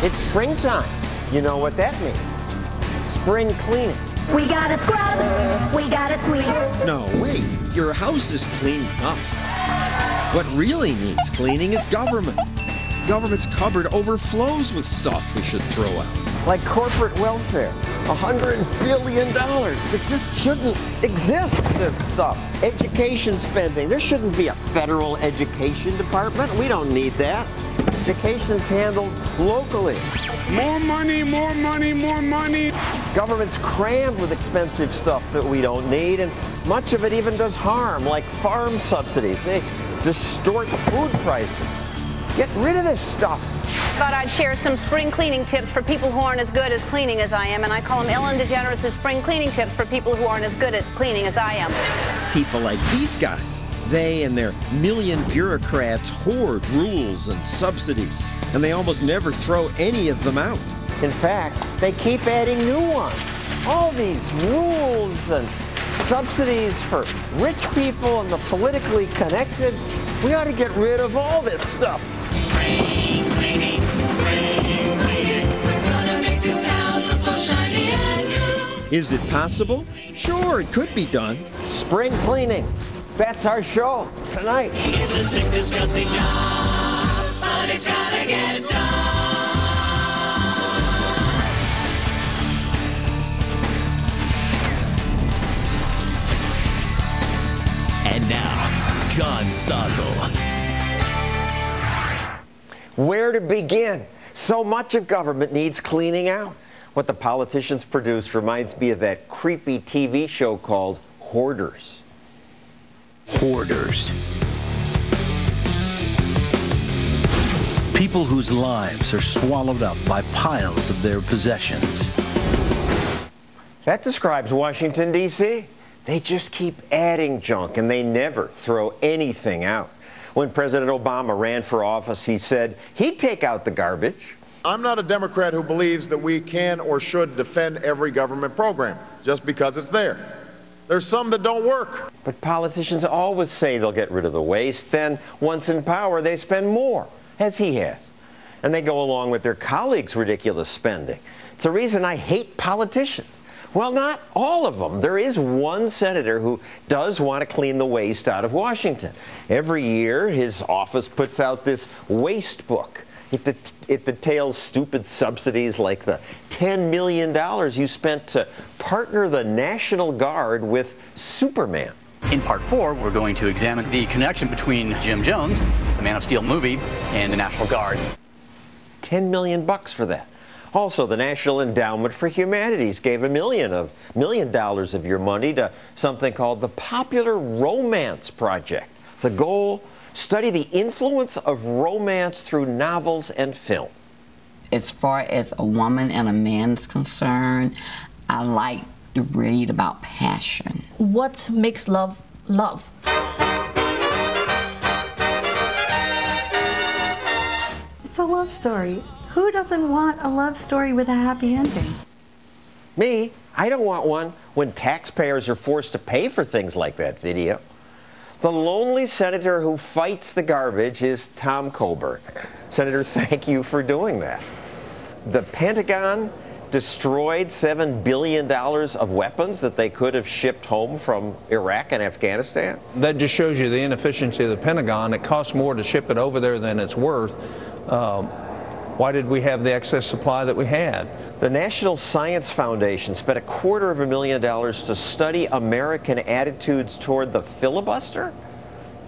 It's springtime. You know what that means. Spring cleaning. We gotta scrub, we gotta sweep. No, wait, your house is clean enough. What really needs cleaning is government. Government's cupboard overflows with stuff we should throw out. Like corporate welfare, $100 billion that just shouldn't exist, this stuff. Education spending, there shouldn't be a federal education department. We don't need that. Education's handled locally. More money, more money, more money. Government's crammed with expensive stuff that we don't need, and much of it even does harm, like farm subsidies. They distort food prices. Get rid of this stuff. Thought I'd share some spring cleaning tips for people who aren't as good as cleaning as I am, and I call them Ellen DeGeneres' spring cleaning tips for people who aren't as good at cleaning as I am. People like these guys, they and their million bureaucrats hoard rules and subsidies, and they almost never throw any of them out. In fact, they keep adding new ones. All these rules and subsidies for rich people and the politically connected. We ought to get rid of all this stuff. Spring cleaning, we're gonna make this town look all shiny and new. Is it possible? Sure, it could be done. Spring cleaning. That's our show tonight. It's a sick, disgusting job, but it's gotta get done. And now, John Stossel. Where to begin? So much of government needs cleaning out. What the politicians produce reminds me of that creepy TV show called Hoarders. Hoarders. People whose lives are swallowed up by piles of their possessions. That describes Washington, D.C. They just keep adding junk, and they never throw anything out. When President Obama ran for office, he said he'd take out the garbage. I'm not a Democrat who believes that we can or should defend every government program just because it's there. There's some that don't work. But politicians always say they'll get rid of the waste. Then, once in power, they spend more, as he has. And they go along with their colleagues' ridiculous spending. It's a reason I hate politicians. Well, not all of them. There is one senator who does want to clean the waste out of Washington. Every year, his office puts out this waste book. It details stupid subsidies like the $10 million you spent to partner the National Guard with Superman. In Part 4, we're going to examine the connection between Jim Jones, the Man of Steel movie, and the National Guard. $10 million for that. Also, the National Endowment for Humanities gave $1 million of your money to something called the Popular Romance Project. The goal, study the influence of romance through novels and film. As far as a woman and a man is concerned, I like to read about passion. What makes love love? It's a love story. Who doesn't want a love story with a happy ending? Me, I don't want one when taxpayers are forced to pay for things like that video. The lonely senator who fights the garbage is Tom Coburn. Senator, thank you for doing that. The Pentagon destroyed $7 billion of weapons that they could have shipped home from Iraq and Afghanistan. That just shows you the inefficiency of the Pentagon. It costs more to ship it over there than it's worth. Why did we have the excess supply that we had? The National Science Foundation spent $250,000 to study American attitudes toward the filibuster?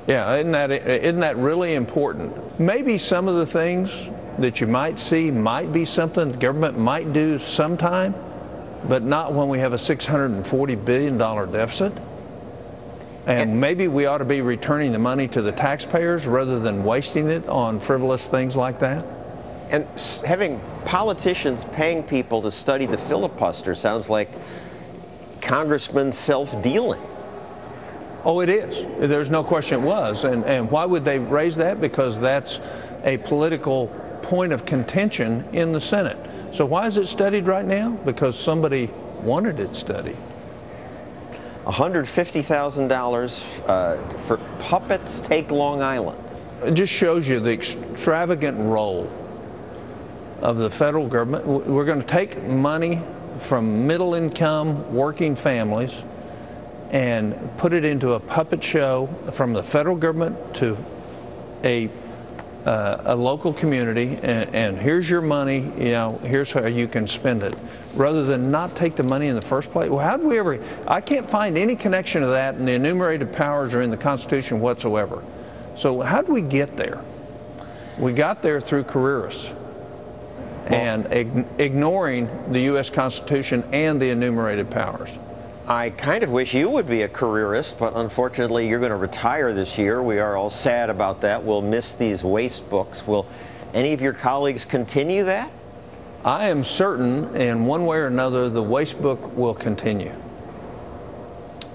Yeah, isn't that really important? Maybe some of the things that you might see might be something the government might do sometime, but not when we have a $640 billion deficit. And maybe we ought to be returning the money to the taxpayers rather than wasting it on frivolous things like that. And having politicians paying people to study the filibuster sounds like Congressman self-dealing. Oh, it is. There's no question it was. And why would they raise that? Because that's a political point of contention in the Senate. So why is it studied right now? Because somebody wanted it studied. $150,000 for Puppets Take Long Island. It just shows you the extravagant role of the federal government. We're going to take money from middle-income working families and put it into a puppet show from the federal government to a local community, and here's your money, here's how you can spend it, rather than not take the money in the first place. Well, how do we ever, I can't find any connection to that in the enumerated powers or in the Constitution whatsoever. So how did we get there? We got there through careerists and ignoring the U.S. Constitution and the enumerated powers. I kind of wish you would be a careerist, but unfortunately you're going to retire this year. We are all sad about that. We'll miss these waste books. Will any of your colleagues continue that? I am certain, in one way or another, the waste book will continue.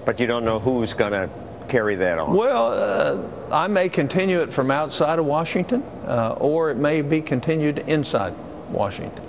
But you don't know who's going to carry that on? Well, I may continue it from outside of Washington, or it may be continued inside Washington.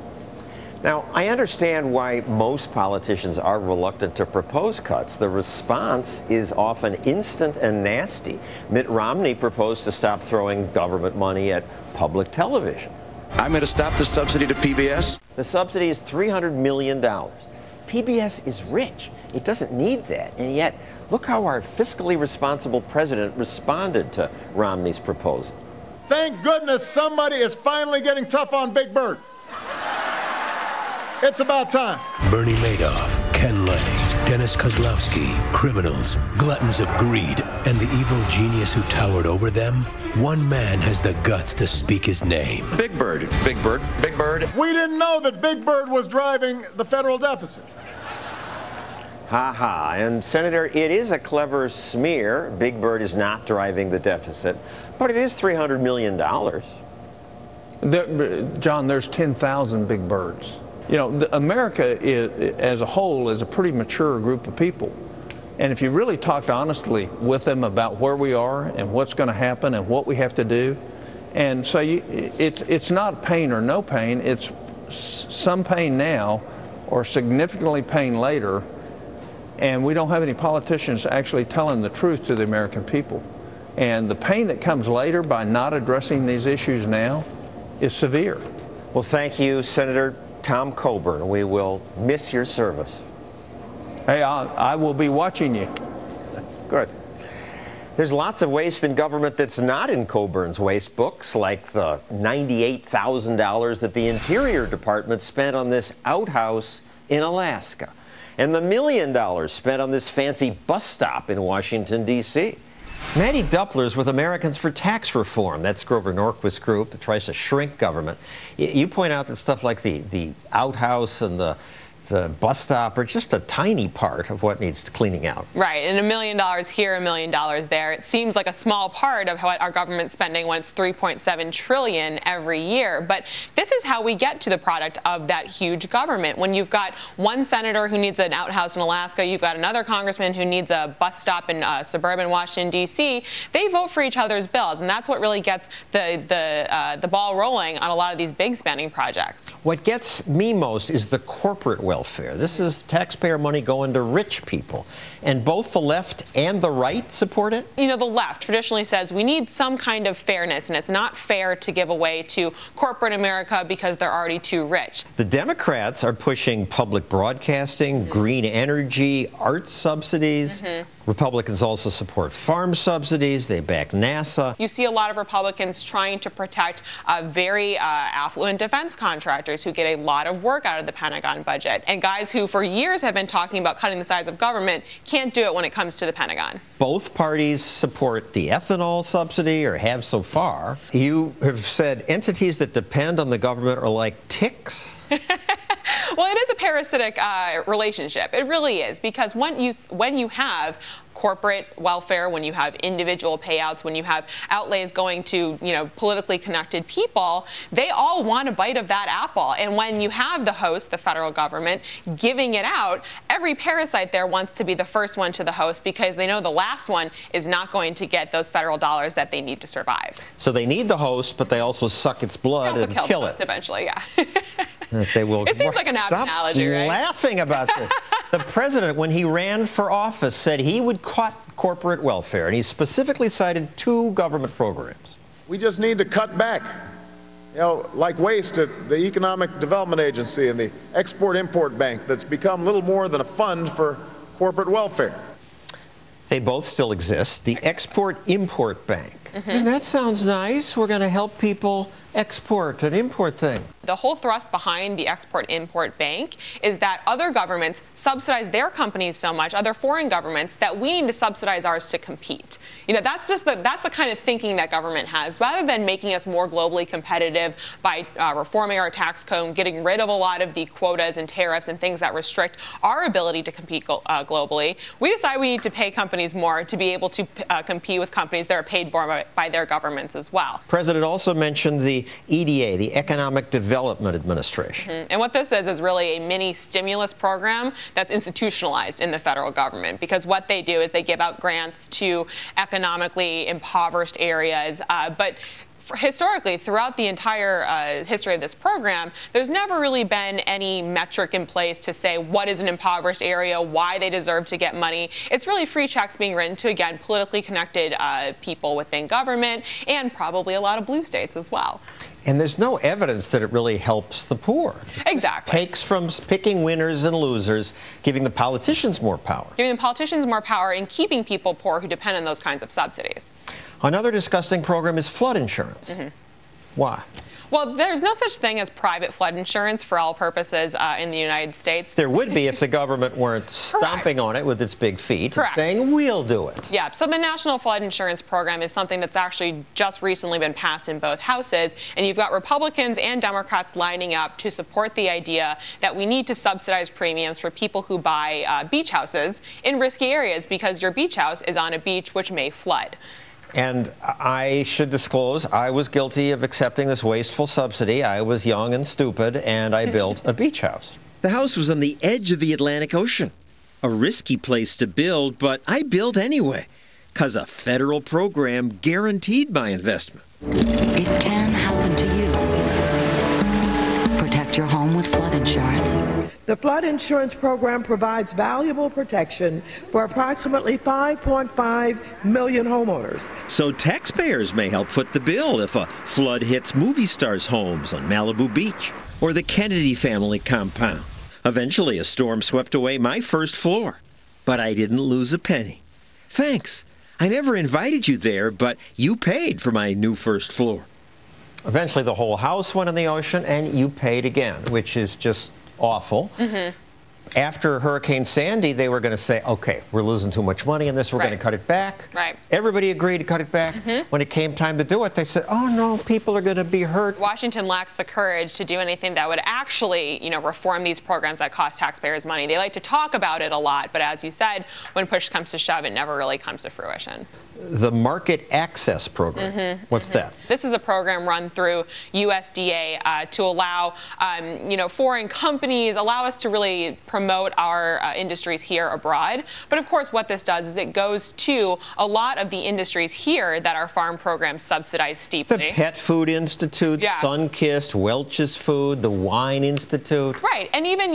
Now, I understand why most politicians are reluctant to propose cuts. The response is often instant and nasty. Mitt Romney proposed to stop throwing government money at public television. I'm going to stop the subsidy to PBS. The subsidy is $300 million. PBS is rich. It doesn't need that. And yet, look how our fiscally responsible president responded to Romney's proposal. Thank goodness somebody is finally getting tough on Big Bird. It's about time. Bernie Madoff, Ken Lay, Dennis Kozlowski, criminals, gluttons of greed, and the evil genius who towered over them. One man has the guts to speak his name. Big Bird, Big Bird, Big Bird. We didn't know that Big Bird was driving the federal deficit. Ha ha. And Senator, it is a clever smear. Big Bird is not driving the deficit, but it is $300 million. John, there's 10,000 Big Birds. America as a whole is a pretty mature group of people. And if you really talked honestly with them about where we are and what's going to happen and what we have to do, and so it's not pain or no pain, it's some pain now or significantly pain later, and we don't have any politicians actually telling the truth to the American people. And the pain that comes later by not addressing these issues now is severe. Well, thank you, Senator Tom Coburn. We will miss your service. Hey, I will be watching you. Good. There's lots of waste in government that's not in Coburn's waste books, like the $98,000 that the Interior Department spent on this outhouse in Alaska, and the $1 million spent on this fancy bus stop in Washington, D.C. Maddie Duppler's with Americans for Tax Reform. That's Grover Norquist's group that tries to shrink government. You point out that stuff like the outhouse and the bus stop are just a tiny part of what needs cleaning out. Right, and $1 million here, $1 million there. It seems like a small part of what our government's spending when it's $3.7 trillion every year. But this is how we get to the product of that huge government. When you've got one senator who needs an outhouse in Alaska, you've got another congressman who needs a bus stop in suburban Washington, D.C., they vote for each other's bills, and that's what really gets the ball rolling on a lot of these big spending projects. What gets me most is the corporate welfare. This is taxpayer money going to rich people. And both the left and the right support it? The left traditionally says we need some kind of fairness, and it's not fair to give away to corporate America because they're already too rich. The Democrats are pushing public broadcasting, green energy, arts subsidies. Republicans also support farm subsidies. They back NASA. You see a lot of Republicans trying to protect very affluent defense contractors who get a lot of work out of the Pentagon budget, and guys who for years have been talking about cutting the size of government can't do it when it comes to the Pentagon. Both parties support the ethanol subsidy, or have so far. You have said entities that depend on the government are like ticks. Well, it is a parasitic relationship. It really is, because when you have corporate welfare, when you have individual payouts, when you have outlays going to, politically connected people, they all want a bite of that apple. And when you have the host, the federal government, giving it out, every parasite there wants to be the first one to the host because they know the last one is not going to get those federal dollars that they need to survive. So they need the host, but they also suck its blood and kill it. Eventually, yeah. They will. It seems like an apt analogy, right? Stop laughing about this. The president, when he ran for office, said he would cut corporate welfare, and he specifically cited 2 government programs. We just need to cut back like waste at the Economic Development Agency and the Export-Import Bank that's become little more than a fund for corporate welfare. They both still exist. The Export-Import Bank. And that sounds nice. We're going to help people export and import things. The whole thrust behind the Export-Import Bank is that other governments subsidize their companies so much, other foreign governments, that we need to subsidize ours to compete. You know, that's the kind of thinking that government has. Rather than making us more globally competitive by reforming our tax code, getting rid of a lot of the quotas and tariffs and things that restrict our ability to compete globally, we decide we need to pay companies more to be able to compete with companies that are paid more by their governments as well. The President also mentioned the EDA, the Economic Development Administration. And what this is really a mini stimulus program that's institutionalized in the federal government, because what they do is they give out grants to economically impoverished areas, but historically, throughout the entire history of this program, there's never really been any metric in place to say what is an impoverished area, why they deserve to get money. It's really free checks being written to, again, politically connected people within government, and probably a lot of blue states as well. And there's no evidence that it really helps the poor. Exactly. It takes from picking winners and losers, giving the politicians more power. Giving the politicians more power and keeping people poor who depend on those kinds of subsidies. Another disgusting program is flood insurance. Why? Well, there's no such thing as private flood insurance for all purposes in the United States. There would be if the government weren't stomping on it with its big feet and saying, we'll do it. Yeah, so the National Flood Insurance Program is something that's actually just recently been passed in both houses, and you've got Republicans and Democrats lining up to support the idea that we need to subsidize premiums for people who buy beach houses in risky areas, because your beach house is on a beach which may flood. And I should disclose, I was guilty of accepting this wasteful subsidy. I was young and stupid, and I built a beach house. The house was on the edge of the Atlantic Ocean. A risky place to build, but I built anyway, because a federal program guaranteed my investment. It can happen to you. Protect your home with flood insurance. The flood insurance program provides valuable protection for approximately 5.5 million homeowners. So taxpayers may help foot the bill if a flood hits movie stars' homes on Malibu Beach or the Kennedy family compound. Eventually, a storm swept away my first floor, but I didn't lose a penny. Thanks. I never invited you there, but you paid for my new first floor. Eventually, the whole house went in the ocean, and you paid again, which is just awful. After Hurricane Sandy, they were going to say, okay, we're losing too much money in this, we're going to cut it back. Everybody agreed to cut it back. When it came time to do it, they said, oh no, people are going to be hurt. Washington lacks the courage to do anything that would actually, reform these programs that cost taxpayers money. They like to talk about it a lot, but as you said, when push comes to shove, it never really comes to fruition. The Market Access Program. What's that? This is a program run through USDA to allow, foreign companies, allow us to really promote our industries here abroad. But of course, what this does is it goes to a lot of the industries here that our farm programs subsidize steeply. The Pet Food Institute, Sunkist, Welch's Food, the Wine Institute. Right, and even,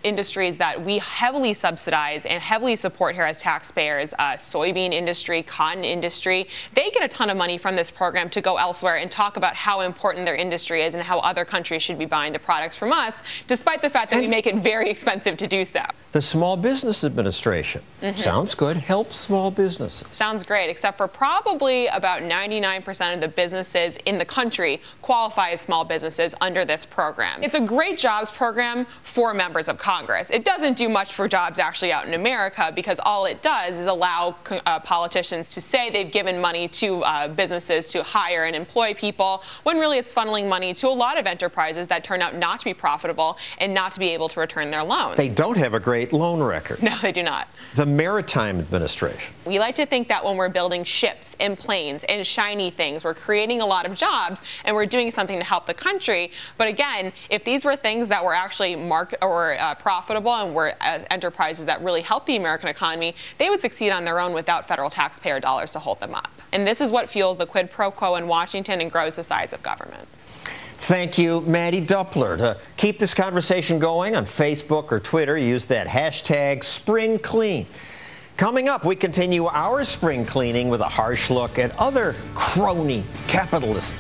industries that we heavily subsidize and heavily support here as taxpayers, soybean industry, cotton industry, they get a ton of money from this program to go elsewhere and talk about how important their industry is and how other countries should be buying the products from us, despite the fact that we make it very expensive to do so. The Small Business Administration. Sounds good. Help small businesses. Sounds great, except for probably about 99% of the businesses in the country qualify as small businesses under this program. It's a great jobs program for members of Congress. It doesn't do much for jobs actually out in America, because all it does is allow politicians to say they've given money to businesses to hire and employ people, when really it's funneling money to a lot of enterprises that turn out not to be profitable and not to be able to return their loans. They don't have a great loan record. No, they do not. The Maritime Administration. We like to think that when we're building ships and planes and shiny things, we're creating a lot of jobs and we're doing something to help the country. But again, if these were things that were actually profitable and were enterprises that really help the American economy, they would succeed on their own without federal taxpayer dollars to hold them up. And this is what fuels the quid pro quo in Washington and grows the size of government. Thank you, Maddie Duppler. To keep this conversation going on Facebook or Twitter, use that hashtag #SpringClean. Coming up, we continue our spring cleaning with a harsh look at other crony capitalism.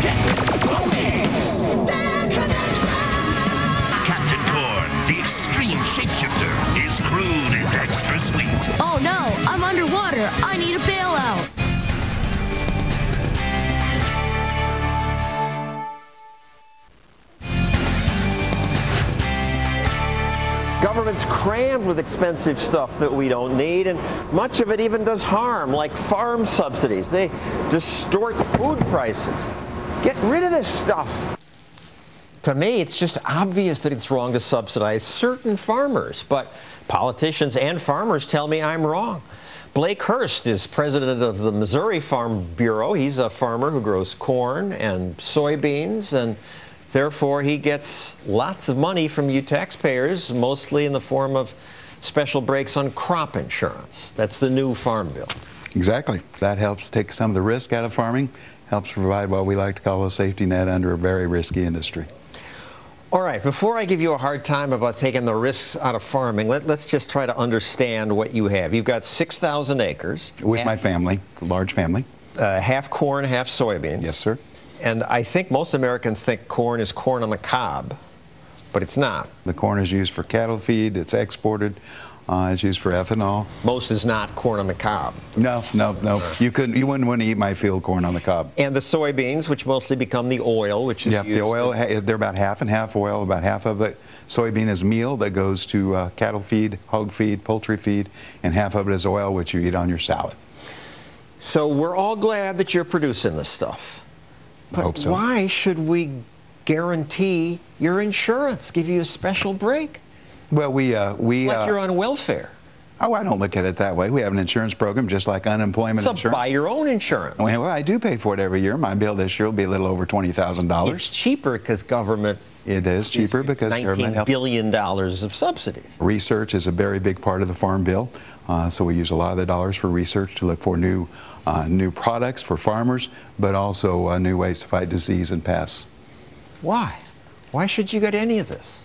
Get ready. Government's crammed with expensive stuff that we don't need, and much of it even does harm, like farm subsidies. They distort food prices. Get rid of this stuff. To me, it's just obvious that it's wrong to subsidize certain farmers, but politicians and farmers tell me I'm wrong. Blake Hurst is president of the Missouri Farm Bureau. He's a farmer who grows corn and soybeans, and therefore he gets lots of money from you taxpayers, mostly in the form of special breaks on crop insurance. That's the new farm bill. Exactly. That helps take some of the risk out of farming, helps provide what we like to call a safety net under a very risky industry. All right, before I give you a hard time about taking the risks out of farming, let's just try to understand what you have. You've got 6,000 acres. With my family, a large family. Half corn, half soybeans. Yes, sir. And I think most Americans think corn is corn on the cob, but it's not. The corn is used for cattle feed, it's exported, it's used for ethanol. Most is not corn on the cob. No. You wouldn't want to eat my field corn on the cob. And the soybeans, which mostly become the oil, which is used. The oil, they're about half and half oil. About half of the soybean is meal that goes to cattle feed, hog feed, poultry feed, and half of it is oil, which you eat on your salad. So we're all glad that you're producing this stuff. But I hope so. Why should we guarantee your insurance, give you a special break? Well, it's like you're on welfare. Oh, I don't look at it that way. We have an insurance program just like unemployment insurance. So buy your own insurance. Well, I do pay for it every year. My bill this year will be a little over $20,000. It's cheaper because government. It is cheaper because government helps. $19 billion of subsidies. Research is a very big part of the Farm Bill. So we use a lot of the dollars for research to look for new products for farmers, but also new ways to fight disease and pests. Why? Why should you get any of this?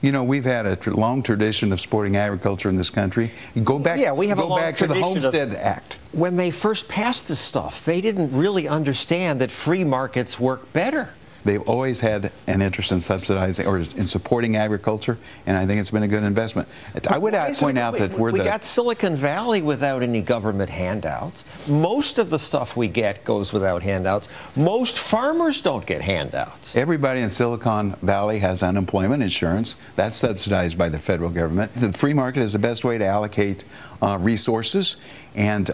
You know, we've had a long tradition of supporting agriculture in this country. Go back to the Homestead Act. When they first passed this stuff, they didn't really understand that free markets work better. They've always had an interest in subsidizing or in supporting agriculture, and I think it's been a good investment. I would point out that we got Silicon Valley without any government handouts. Most of the stuff we get goes without handouts. Most farmers don't get handouts. Everybody in Silicon Valley has unemployment insurance. That's subsidized by the federal government. The free market is the best way to allocate resources. And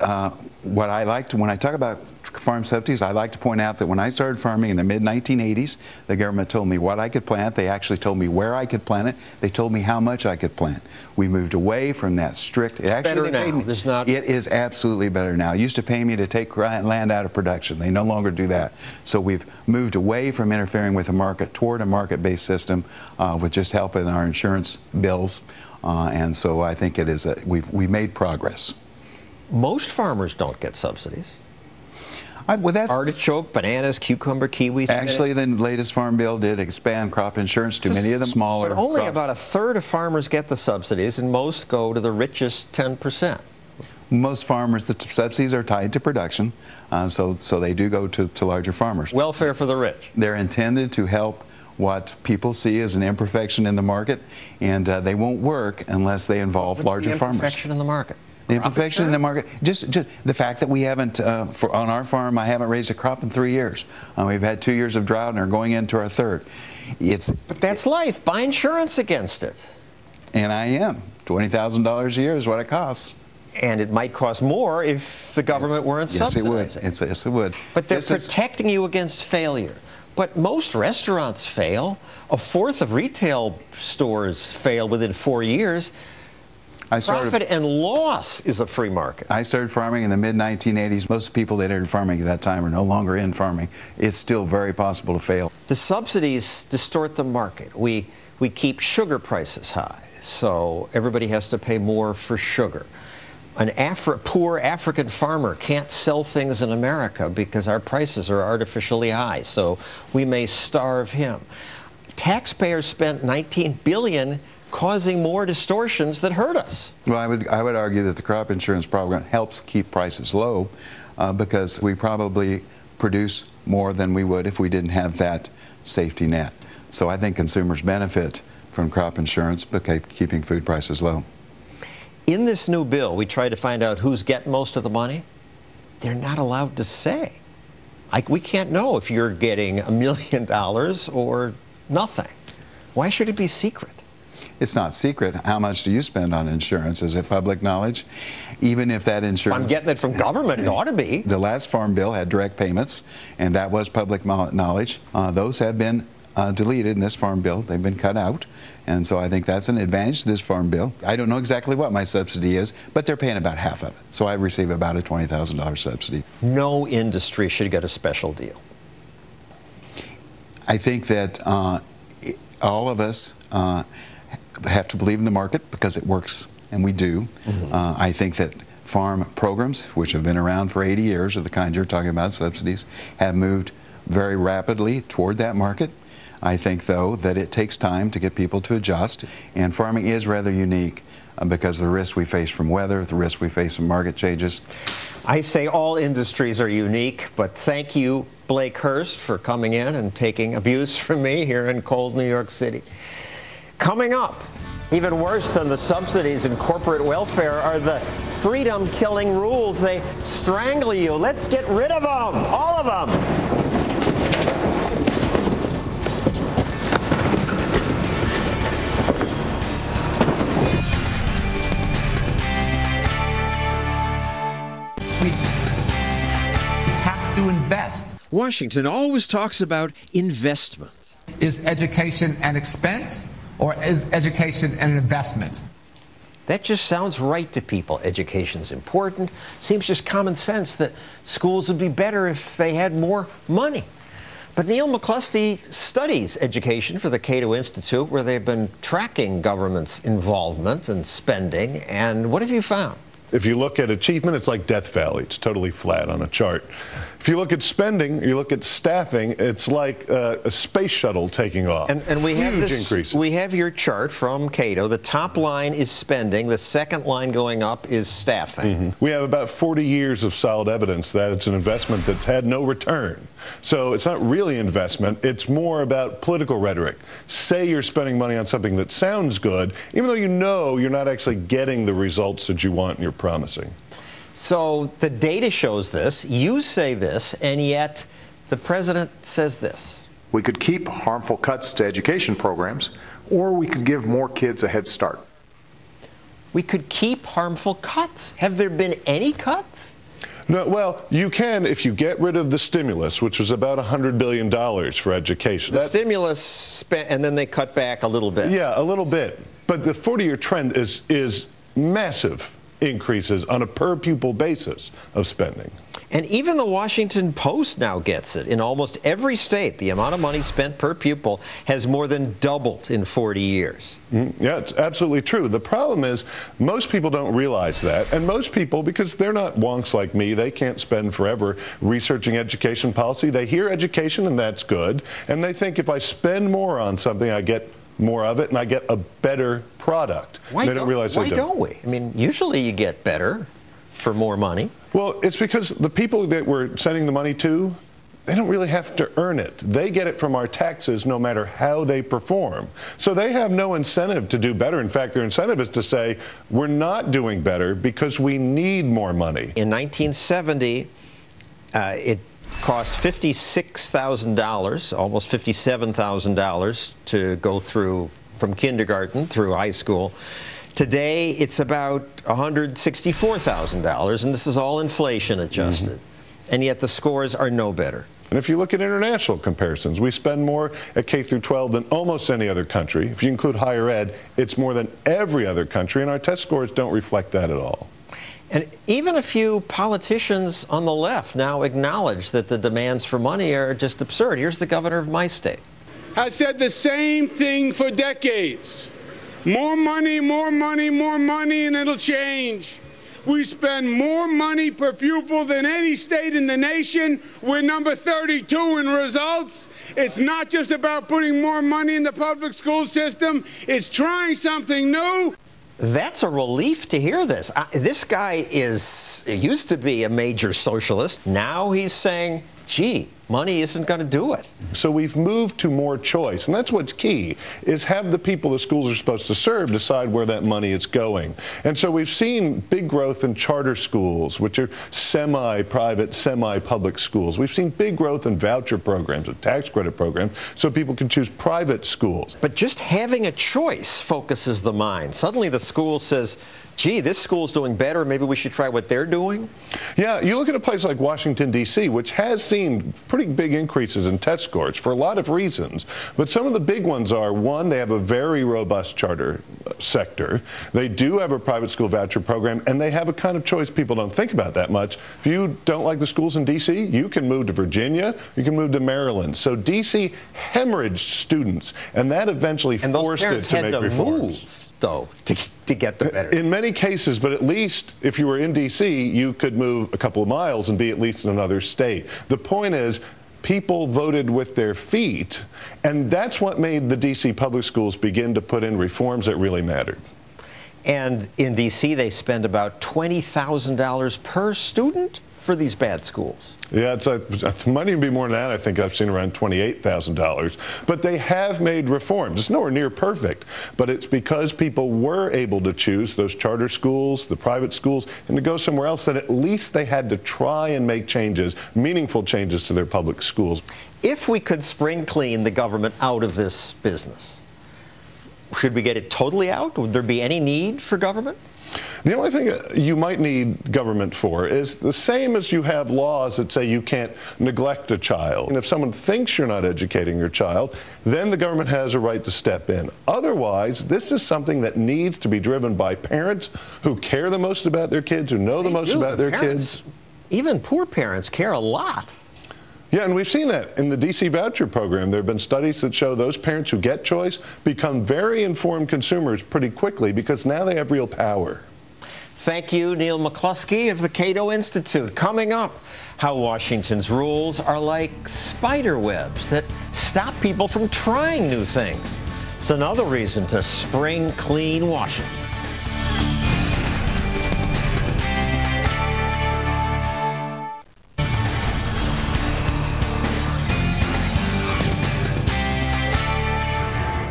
what I like to, when I talk about farm subsidies, I like to point out that when I started farming in the mid-1980s, the government told me what I could plant. They actually told me where I could plant it. They told me how much I could plant. We moved away from that strict. It's better now. It is absolutely better now. It used to pay me to take land out of production. They no longer do that. So we've moved away from interfering with the market toward a market-based system with just help in our insurance bills. And so I think it is we've made progress. Most farmers don't get subsidies. Well, that's artichoke, bananas, cucumber, kiwis. Actually, the latest farm bill did expand crop insurance to many of the smaller But only crops. about a third of farmers get the subsidies, and most go to the richest 10%. Most farmers, the subsidies are tied to production, so they do go to larger farmers. Welfare for the rich. They're intended to help what people see as an imperfection in the market, and they won't work unless they involve larger farmers. What's the imperfection in the market? The imperfection in the market, just the fact that we haven't, on our farm, I haven't raised a crop in 3 years. We've had 2 years of drought and are going into our third. But that's life. Buy insurance against it. And I am. $20,000 a year is what it costs. And it might cost more if the government weren't subsidizing. Yes, it would. But they're protecting you against failure. But most restaurants fail. A fourth of retail stores fail within 4 years. Profit and loss is a free market. I started farming in the mid-1980s. Most people that entered farming at that time are no longer in farming. It's still very possible to fail. The subsidies distort the market. We keep sugar prices high, so everybody has to pay more for sugar. An poor African farmer can't sell things in America because our prices are artificially high, so we may starve him. Taxpayers spent $19 billion causing more distortions that hurt us. Well, I would argue that the crop insurance program helps keep prices low because we probably produce more than we would if we didn't have that safety net. So I think consumers benefit from crop insurance by keeping food prices low. In this new bill, we try to find out who's getting most of the money. They're not allowed to say. We can't know if you're getting $1 million or nothing. Why should it be secret? it's not secret. How much do you spend on insurance? Is it public knowledge? Even if that insurance... If I'm getting it from government, it ought to be. The last Farm Bill had direct payments, and that was public knowledge. Those have been deleted in this Farm Bill. They've been cut out. And so I think that's an advantage to this Farm Bill. I don't know exactly what my subsidy is, but they're paying about half of it. So I receive about a $20,000 subsidy. No industry should get a special deal. I think that all of us have to believe in the market because it works, and we do. I think that farm programs, which have been around for 80 years, of the kind you're talking about, subsidies, have moved very rapidly toward that market. I think, though, that it takes time to get people to adjust, and farming is rather unique because of the risks we face from weather, the risks we face from market changes. I say all industries are unique, but thank you, Blake Hurst, for coming in and taking abuse from me here in cold New York City. Coming up, even worse than the subsidies and corporate welfare are the freedom-killing rules. They strangle you. Let's get rid of them, all of them. To invest. Washington always talks about investment. Is education an expense or is education an investment? That just sounds right to people. Education's important. Seems just common sense that schools would be better if they had more money. But Neil McCluskey studies education for the Cato Institute, where they've been tracking government's involvement and spending. And what have you found? If you look at achievement, it's like Death Valley. It's totally flat on a chart. If you look at spending, you look at staffing, it's like a space shuttle taking off. And we have huge this, increase. We have your chart from Cato. The top line is spending. The second line going up is staffing. We have about 40 years of solid evidence that it's an investment that's had no return. So it's not really investment. It's more about political rhetoric. Say you're spending money on something that sounds good, even though you know you're not actually getting the results that you want and you're promising. So the data shows this, you say this, and yet the president says this. We could keep harmful cuts to education programs, or we could give more kids a head start. We could keep harmful cuts. Have there been any cuts? No, well, you can if you get rid of the stimulus, which was about $100 billion for education. The stimulus, and then they cut back a little bit. Yeah, a little bit. But the 40-year trend is massive increases on a per pupil basis of spending. And even the Washington Post now gets it. In almost every state, the amount of money spent per pupil has more than doubled in 40 years. Yeah, it's absolutely true. The problem is most people don't realize that. And most people, because they're not wonks like me, they can't spend forever researching education policy. They hear education, and that's good. And they think if I spend more on something, I get more of it, and I get a better product. Why don't we? I mean, usually you get better for more money. Well, it's because the people that we're sending the money to, they don't really have to earn it. They get it from our taxes no matter how they perform. So they have no incentive to do better. In fact, their incentive is to say, we're not doing better because we need more money. In 1970, it cost $56,000, almost $57,000 to go through from kindergarten through high school. Today, it's about $164,000, and this is all inflation adjusted. And yet the scores are no better. And if you look at international comparisons, we spend more at K through 12 than almost any other country. If you include higher ed, it's more than every other country, and our test scores don't reflect that at all. And even a few politicians on the left now acknowledge that the demands for money are just absurd. Here's the governor of my state. Has said the same thing for decades. More money, more money, more money, and it'll change. We spend more money per pupil than any state in the nation. We're number 32 in results. It's not just about putting more money in the public school system. It's trying something new. That's a relief to hear this. This guy used to be a major socialist. Now he's saying, gee, Money isn't going to do it. So we've moved to more choice, and that's what's key, is have the people the schools are supposed to serve decide where that money is going. And so we've seen big growth in charter schools, which are semi-private, semi-public schools. We've seen big growth in voucher programs and tax credit programs so people can choose private schools. But just having a choice focuses the mind. Suddenly the school says, gee, this school's doing better, maybe we should try what they're doing? Yeah, you look at a place like Washington, D.C., which has seen pretty big increases in test scores for a lot of reasons. But some of the big ones are, one, they have a very robust charter sector. They do have a private school voucher program, and they have a kind of choice people don't think about that much. If you don't like the schools in D.C., you can move to Virginia, you can move to Maryland. So D.C. hemorrhaged students, and that eventually forced it to make reforms. Though, to get the better. In many cases, but at least if you were in D.C., you could move a couple of miles and be at least in another state. The point is, people voted with their feet, and that's what made the D.C. public schools begin to put in reforms that really mattered. And in D.C., they spend about $20,000 per student for these bad schools. Yeah, it might even be more than that. I think I've seen around $28,000. But they have made reforms. It's nowhere near perfect, but it's because people were able to choose those charter schools, the private schools, and to go somewhere else that at least they had to try and make changes, meaningful changes to their public schools. If we could spring clean the government out of this business, should we get it totally out? Would there be any need for government? The only thing you might need government for is the same as you have laws that say you can't neglect a child. And if someone thinks you're not educating your child, then the government has a right to step in. Otherwise, this is something that needs to be driven by parents who care the most about their kids, who know the most about their kids. Even poor parents care a lot. Yeah, and we've seen that in the D.C. voucher program. There have been studies that show those parents who get choice become very informed consumers pretty quickly because now they have real power. Thank you, Neil McCluskey of the Cato Institute. Coming up, how Washington's rules are like spider webs that stop people from trying new things. It's another reason to spring clean Washington.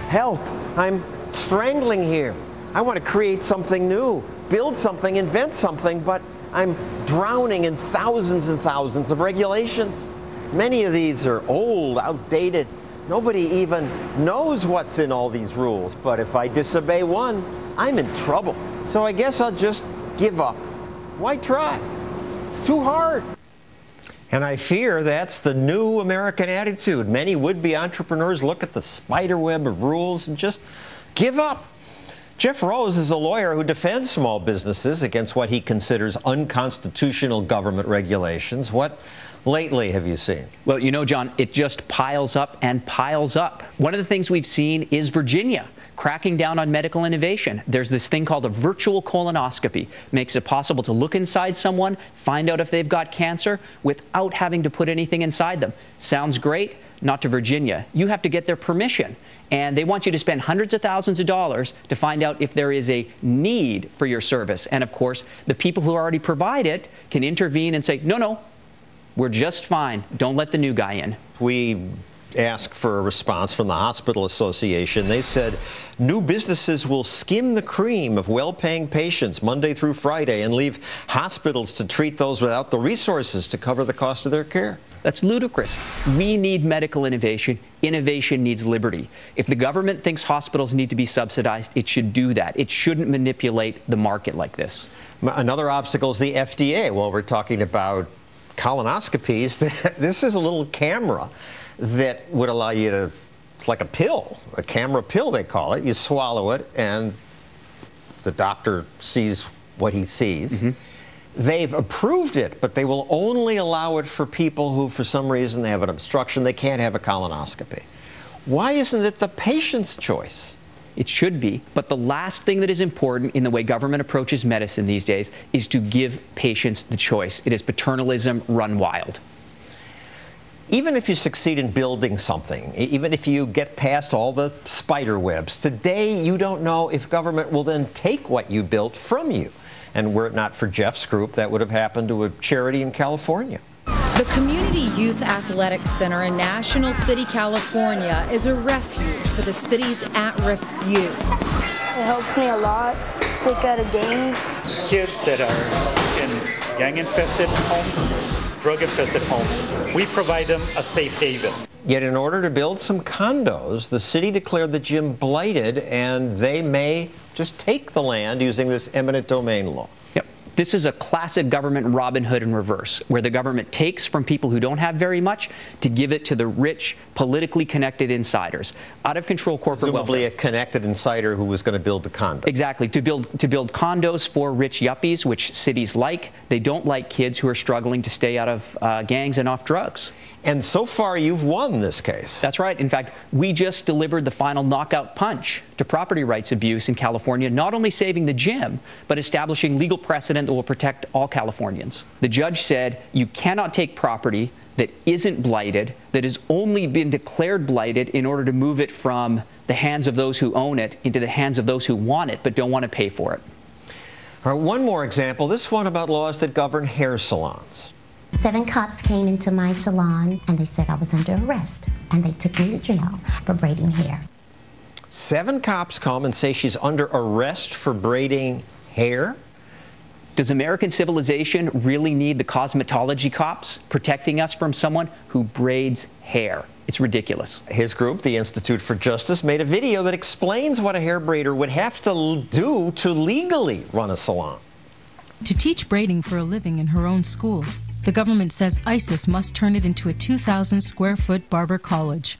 Help! I'm strangling here. I want to create something new, build something, invent something, but I'm drowning in thousands and thousands of regulations. Many of these are old, outdated. Nobody even knows what's in all these rules, but if I disobey one, I'm in trouble. So I guess I'll just give up. Why try? It's too hard. And I fear that's the new American attitude. Many would-be entrepreneurs look at the spider web of rules and just give up. Jeff Rose is a lawyer who defends small businesses against what he considers unconstitutional government regulations. What lately have you seen? Well, you know, John, it just piles up and piles up. One of the things we've seen is Virginia cracking down on medical innovation. There's this thing called a virtual colonoscopy. Makes it possible to look inside someone, find out if they've got cancer without having to put anything inside them. Sounds great? Not to Virginia. You have to get their permission. And they want you to spend hundreds of thousands of dollars to find out if there is a need for your service. And of course, the people who already provide it can intervene and say, no, no, we're just fine. Don't let the new guy in. We asked for a response from the Hospital Association. They said new businesses will skim the cream of well-paying patients Monday through Friday and leave hospitals to treat those without the resources to cover the cost of their care. That's ludicrous. We need medical innovation. Innovation needs liberty. If the government thinks hospitals need to be subsidized, it should do that. It shouldn't manipulate the market like this. Another obstacle is the FDA. Well, we're talking about colonoscopies. This is a little camera that would allow you to, it's like a pill, a camera pill they call it. You swallow it and the doctor sees what he sees. Mm-hmm. They've approved it, but they will only allow it for people who, for some reason, they have an obstruction. They can't have a colonoscopy. Why isn't it the patient's choice? It should be, but the last thing that is important in the way government approaches medicine these days is to give patients the choice. It is paternalism run wild. Even if you succeed in building something, even if you get past all the spider webs, today you don't know if government will then take what you built from you. And were it not for Jeff's group, that would have happened to a charity in California. The Community Youth Athletic Center in National City, California is a refuge for the city's at-risk youth. It helps me a lot, stick out of games. Kids that are in gang-infested homes, drug-infested homes, we provide them a safe haven. Yet in order to build some condos, the city declared the gym blighted, and they may just take the land using this eminent domain law. Yep. This is a classic government Robin Hood in reverse, where the government takes from people who don't have very much to give it to the rich, politically connected insiders. Out of control corporate Presumably welfare. a connected insider who was going to build the condo. Exactly. To build condos for rich yuppies, which cities like. They don't like kids who are struggling to stay out of gangs and off drugs. And so far, you've won this case. That's right. In fact, we just delivered the final knockout punch to property rights abuse in California, not only saving the gym, but establishing legal precedent that will protect all Californians. The judge said you cannot take property that isn't blighted, that has only been declared blighted in order to move it from the hands of those who own it into the hands of those who want it but don't want to pay for it. All right, one more example, this one about laws that govern hair salons. 7 cops came into my salon and they said I was under arrest, and they took me to jail for braiding hair. 7 cops come and say she's under arrest for braiding hair? Does American civilization really need the cosmetology cops protecting us from someone who braids hair? It's ridiculous. His group, the Institute for Justice, made a video that explains what a hair braider would have to do to legally run a salon. To teach braiding for a living in her own school, the government says ISIS must turn it into a 2,000-square-foot barber college.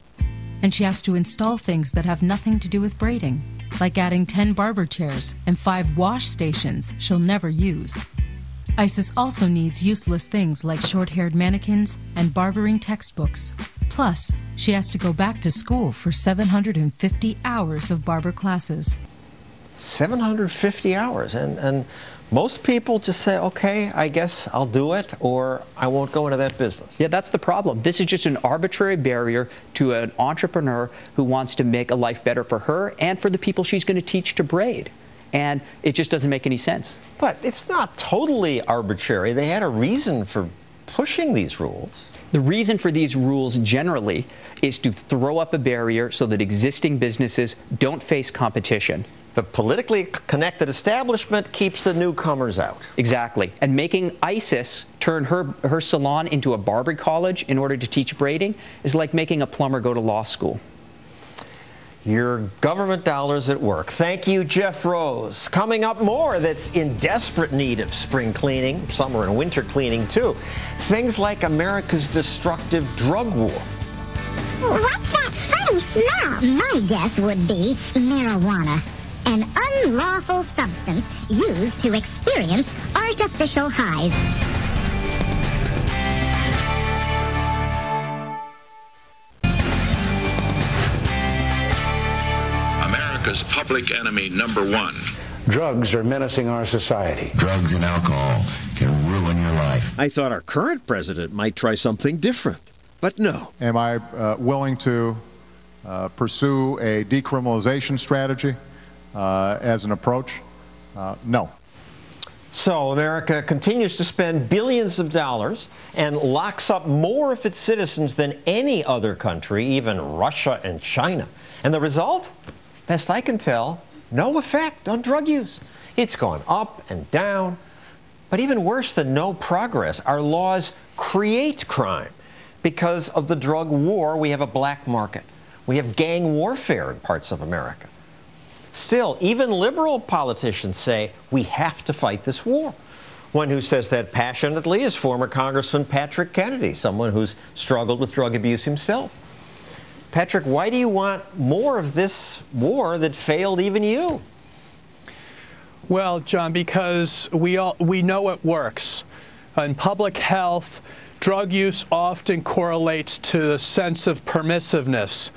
And she has to install things that have nothing to do with braiding, like adding 10 barber chairs and 5 wash stations she'll never use. ISIS also needs useless things like short-haired mannequins and barbering textbooks. Plus, she has to go back to school for 750 hours of barber classes. 750 hours, and most people just say, okay, I guess I'll do it, or I won't go into that business. Yeah, that's the problem. This is just an arbitrary barrier to an entrepreneur who wants to make a life better for her and for the people she's going to teach to braid. And it just doesn't make any sense. But it's not totally arbitrary. They had a reason for pushing these rules. The reason for these rules generally is to throw up a barrier so that existing businesses don't face competition. The politically connected establishment keeps the newcomers out. Exactly. And making ISIS turn her salon into a barber college in order to teach braiding is like making a plumber go to law school. Your government dollars at work. Thank you, Jeff Rose. Coming up, more that's in desperate need of spring cleaning, summer and winter cleaning too. Things like America's destructive drug war. What's that funny smell? My guess would be marijuana, an unlawful substance used to experience artificial highs. America's public enemy #1. Drugs are menacing our society. Drugs and alcohol can ruin your life. I thought our current president might try something different, but no. Am I willing to pursue a decriminalization strategy as an approach? No. So America continues to spend billions of dollars and locks up more of its citizens than any other country, even Russia and China. And the result? Best I can tell, no effect on drug use. It's gone up and down. But even worse than no progress, our laws create crime. Because of the drug war, we have a black market. We have gang warfare in parts of America. Still, even liberal politicians say we have to fight this war. One who says that passionately is former Congressman Patrick Kennedy, someone who's struggled with drug abuse himself. Patrick, why do you want more of this war that failed even you? Well, John, because we know it works. In public health, drug use often correlates to a sense of permissiveness.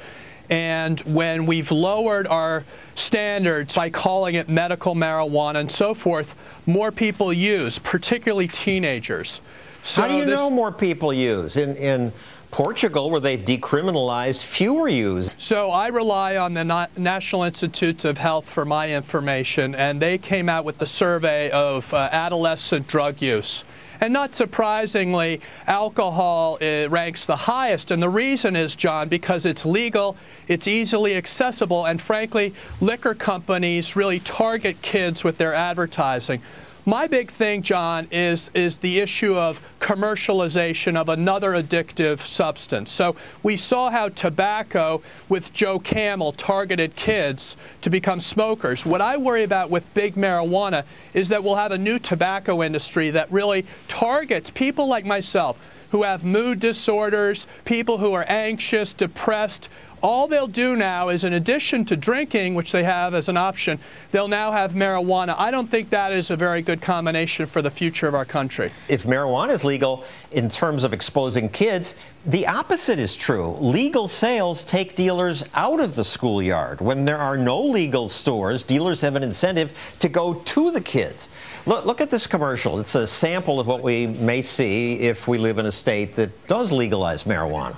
And when we've lowered our standards by calling it medical marijuana and so forth, more people use, particularly teenagers. So how do you know more people use? In Portugal, where they've decriminalized, fewer use. So I rely on the National Institutes of Health for my information, and they came out with a survey of adolescent drug use. And not surprisingly, alcohol ranks the highest. And the reason is, John, because it's legal, it's easily accessible, and frankly, liquor companies really target kids with their advertising. My big thing, John, is the issue of commercialization of another addictive substance. So we saw how tobacco with Joe Camel targeted kids to become smokers. What I worry about with big marijuana is that we'll have a new tobacco industry that really targets people like myself who have mood disorders, people who are anxious, depressed. All they'll do now is, in addition to drinking, which they have as an option, they'll now have marijuana. I don't think that is a very good combination for the future of our country. If marijuana is legal in terms of exposing kids, the opposite is true. Legal sales take dealers out of the schoolyard. When there are no legal stores, dealers have an incentive to go to the kids. Look at this commercial. It's a sample of what we may see if we live in a state that does legalize marijuana.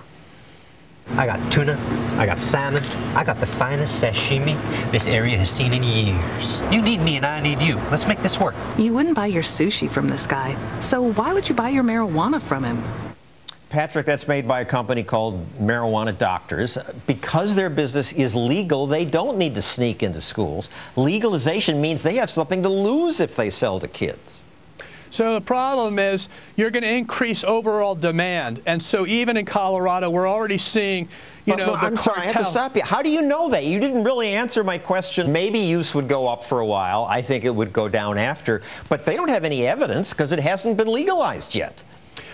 I got tuna, I got salmon, I got the finest sashimi this area has seen in years. You need me and I need you. Let's make this work. You wouldn't buy your sushi from this guy, so why would you buy your marijuana from him? Patrick, that's made by a company called Marijuana Doctors. Because their business is legal, they don't need to sneak into schools. Legalization means they have something to lose if they sell to kids. So the problem is you're going to increase overall demand. And so even in Colorado, we're already seeing, I'm sorry, I have to stop you. How do you know that? You didn't really answer my question. Maybe use would go up for a while. I think it would go down after. But they don't have any evidence because it hasn't been legalized yet.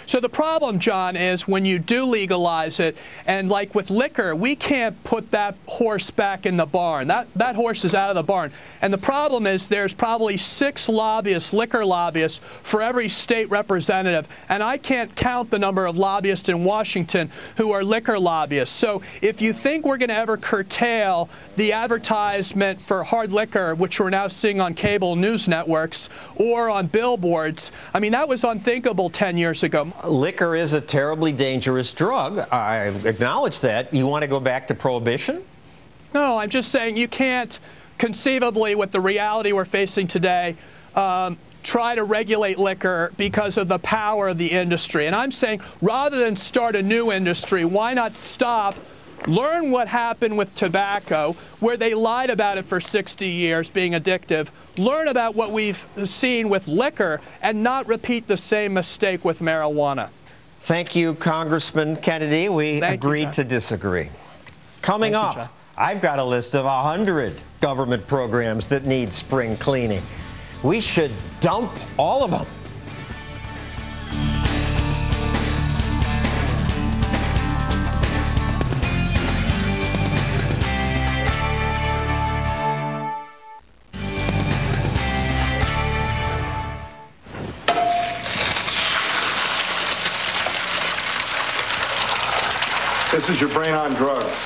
So the problem, John, is when you do legalize it, and like with liquor, we can't put that horse back in the barn. That horse is out of the barn. And the problem is there's probably 6 lobbyists, liquor lobbyists, for every state representative. And I can't count the number of lobbyists in Washington who are liquor lobbyists. So if you think we're going to ever curtail the advertisement for hard liquor, which we're now seeing on cable news networks or on billboards, I mean, that was unthinkable 10 years ago. Liquor is a terribly dangerous drug. I acknowledge that. You want to go back to prohibition? No, I'm just saying you can't conceivably, with the reality we're facing today, try to regulate liquor because of the power of the industry. And I'm saying rather than start a new industry, why not stop, learn what happened with tobacco, where they lied about it for 60 years being addictive, learn about what we've seen with liquor, and not repeat the same mistake with marijuana. Thank you, Congressman Kennedy. We agreed to disagree. Coming up, I've got a list of 100 government programs that need spring cleaning. We should dump all of them. This is your brain on drugs.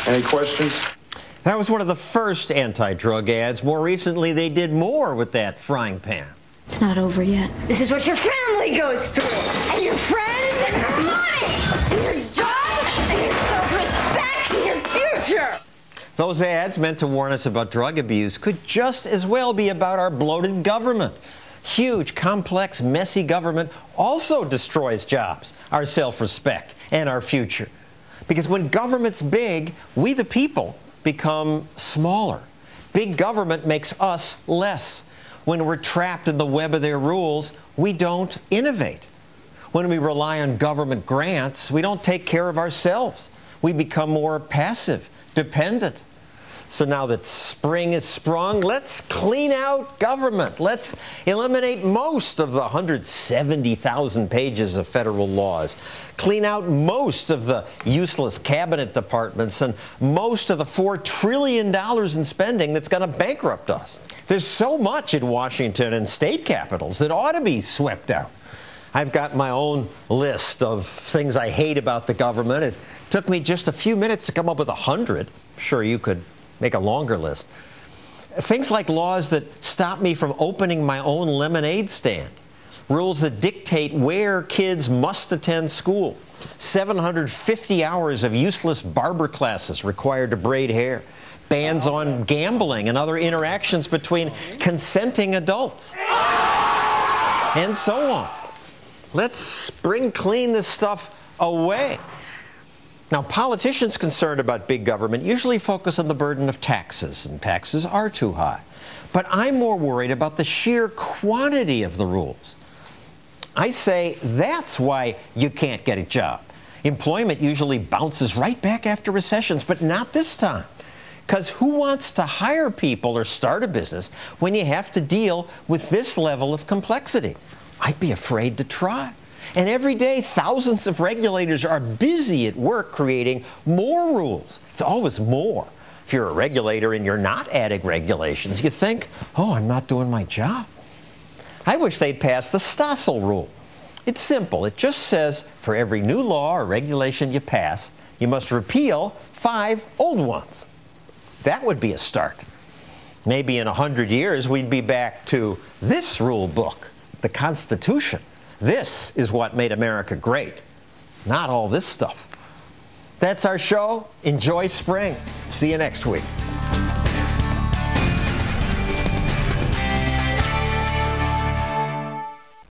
Any questions? That was one of the first anti-drug ads. More recently, they did more with that frying pan. It's not over yet. This is what your family goes through, and your friends, and your money, and your job, and your self-respect, and your future. Those ads meant to warn us about drug abuse could just as well be about our bloated government. Huge, complex, messy government also destroys jobs, our self-respect, and our future. Because when government's big, we the people become smaller. Big government makes us less. When we're trapped in the web of their rules, we don't innovate. When we rely on government grants, we don't take care of ourselves. We become more passive, dependent. So now that spring is sprung, let's clean out government. Let's eliminate most of the 170,000 pages of federal laws. Clean out most of the useless cabinet departments and most of the $4 trillion in spending that's going to bankrupt us. There's so much in Washington and state capitals that ought to be swept out. I've got my own list of things I hate about the government. It took me just a few minutes to come up with 100. I'm sure you could make a longer list. Things like laws that stop me from opening my own lemonade stand. Rules that dictate where kids must attend school. 750 hours of useless barber classes required to braid hair. bans on gambling and other interactions between consenting adults, and so on. Let's spring clean this stuff away. Now, politicians concerned about big government usually focus on the burden of taxes, and taxes are too high. But I'm more worried about the sheer quantity of the rules. I say that's why you can't get a job. Employment usually bounces right back after recessions, but not this time. Because who wants to hire people or start a business when you have to deal with this level of complexity? I'd be afraid to try. And every day, thousands of regulators are busy at work creating more rules. It's always more. If you're a regulator and you're not adding regulations, you think, oh, I'm not doing my job. I wish they'd pass the Stossel rule. It's simple. It just says for every new law or regulation you pass, you must repeal 5 old ones. That would be a start. Maybe in 100 years, we'd be back to this rule book, the Constitution. This is what made America great, not all this stuff. That's our show. Enjoy spring. See you next week.